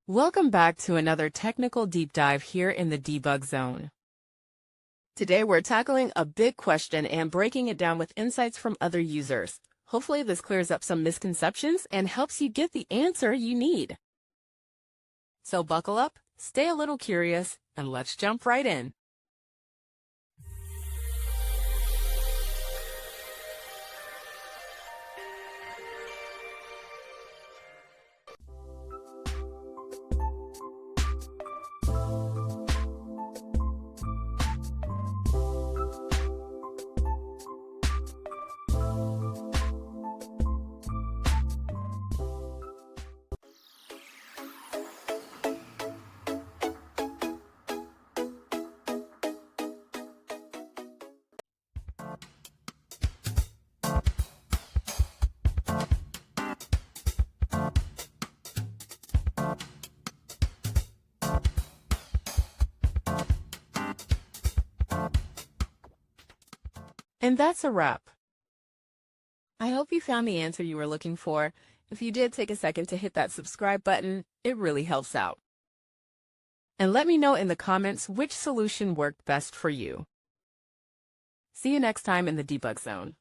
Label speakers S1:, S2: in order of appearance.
S1: Welcome back to another technical deep dive here in the debug zone. Today we're tackling a big question and breaking it down with insights from other users. Hopefully this clears up some misconceptions and helps you get the answer you need. So buckle up, stay a little curious, and let's jump right in. And that's a wrap. I hope you found the answer you were looking for. If you did, take a second to hit that subscribe button. It really helps out. And let me know in the comments which solution worked best for you. See you next time in the debug zone.